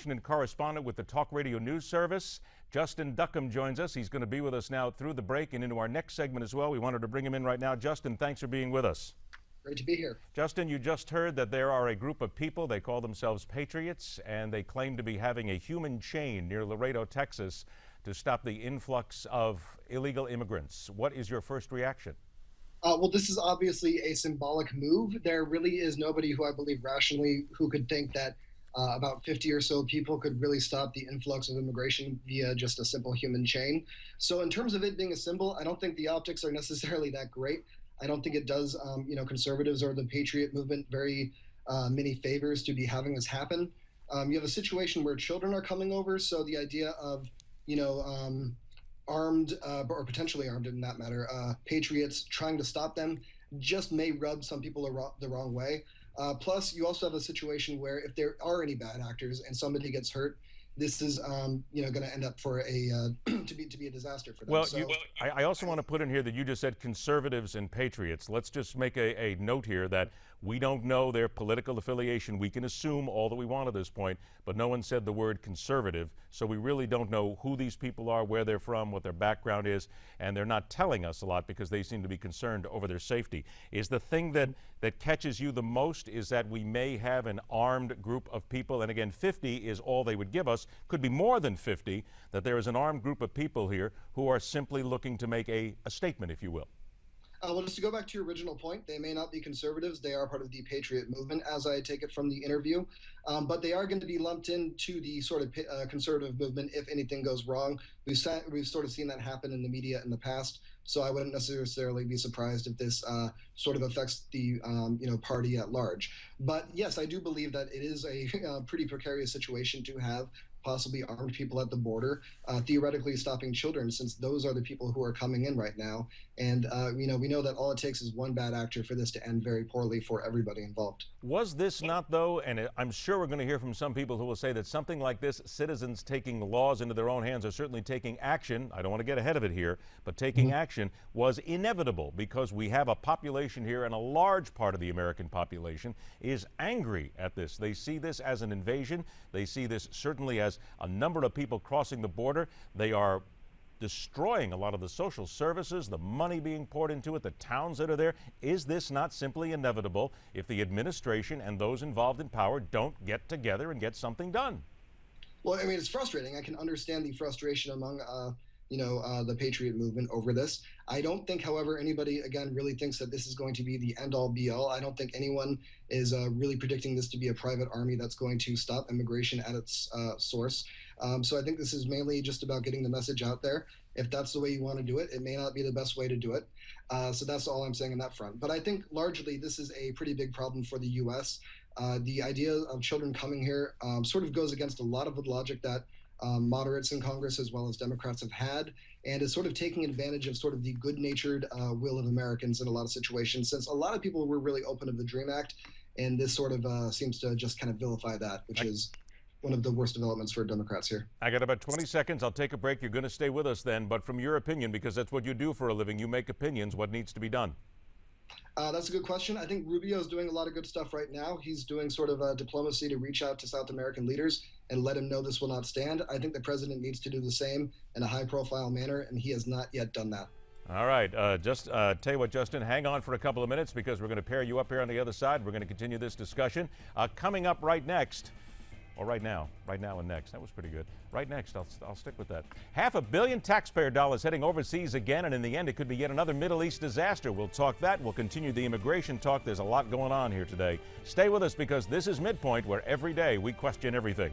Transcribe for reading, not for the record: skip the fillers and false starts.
Washington correspondent with the Talk Radio News Service. Justin Duckham joins us. He's going to be with us now through the break and into our next segment as well. We wanted to bring him in right now. Justin, thanks for being with us. Great to be here. Justin, you just heard that there are a group of people, they call themselves Patriots, and they claim to be having a human chain near Laredo, Texas, to stop the influx of illegal immigrants. What is your first reaction? Well, this is obviously a symbolic move. There really is nobody who I believe rationally who could think that about 50 or so people could really stop the influx of immigration via just a simple human chain. So in terms of it being a symbol, I don't think the optics are necessarily that great. I don't think it does, conservatives or the Patriot movement very many favors to be having this happen. You have a situation where children are coming over, so the idea of, armed or potentially armed in that matter, patriots trying to stop them just may rub some people the wrong way. Plus, you also have a situation where if there are any bad actors and somebody gets hurt, this is going to end up for a to be a disaster for them. Well, I also want to put in here that you just said conservatives and patriots. Let's just make a note here that we don't know their political affiliation. We can assume all that we want at this point, but no one said the word conservative, so we really don't know who these people are, where they're from, what their background is, and they're not telling us a lot because they seem to be concerned over their safety. Is the thing that catches you the most is that we may have an armed group of people, and again, 50 is all they would give us, could be more than 50, that there is an armed group of people here who are simply looking to make a statement, if you will. Well, just to go back to your original point, they may not be conservatives. They are part of the Patriot movement, as I take it from the interview. But they are going to be lumped into the sort of conservative movement if anything goes wrong. We've sort of seen that happen in the media in the past. So I wouldn't necessarily be surprised if this sort of affects the party at large. But yes, I do believe that it is a pretty precarious situation to have possibly armed people at the border, theoretically stopping children, since those are the people who are coming in right now. And we know that all it takes is one bad actor for this to end very poorly for everybody involved. Was this not, though, and I'm sure we're going to hear from some people who will say that something like this, citizens taking laws into their own hands, or certainly taking action, I don't want to get ahead of it here, but taking action was inevitable because we have a population here, and a large part of the American population is angry at this. They see this as an invasion. They see this certainly as a number of people crossing the border. They are destroying a lot of the social services, the money being poured into it, the towns that are there. Is this not simply inevitable if the administration and those involved in power don't get together and get something done? Well, I mean, it's frustrating. I can understand the frustration among the Patriot movement over this. I don't think, however, anybody, again, really thinks that this is going to be the end-all, be-all. I don't think anyone is really predicting this to be a private army that's going to stop immigration at its source. So I think this is mainly just about getting the message out there. If that's the way you want to do it, it may not be the best way to do it. So that's all I'm saying on that front. But I think largely this is a pretty big problem for the U.S. The idea of children coming here sort of goes against a lot of the logic that moderates in Congress as well as Democrats have had, and is sort of taking advantage of sort of the good-natured will of Americans in a lot of situations, since a lot of people were really open to the DREAM Act, and this sort of seems to just kind of vilify that, which is one of the worst developments for Democrats here. I got about 20 seconds. I'll take a break. You're going to stay with us then, but from your opinion, because that's what you do for a living, you make opinions, what needs to be done? That's a good question. I think Rubio is doing a lot of good stuff right now. He's doing sort of diplomacy to reach out to South American leaders and let him know this will not stand. I think the president needs to do the same in a high-profile manner, and he has not yet done that. All right. Just tell you what, Justin, hang on for a couple of minutes because we're going to pair you up here on the other side. We're going to continue this discussion. Coming up right next, or right now and next. That was pretty good. Right next, I'll stick with that. $500 million taxpayer dollars heading overseas again, and in the end, it could be yet another Middle East disaster. We'll talk that. We'll continue the immigration talk. There's a lot going on here today. Stay with us because this is MidPoint, where every day we question everything.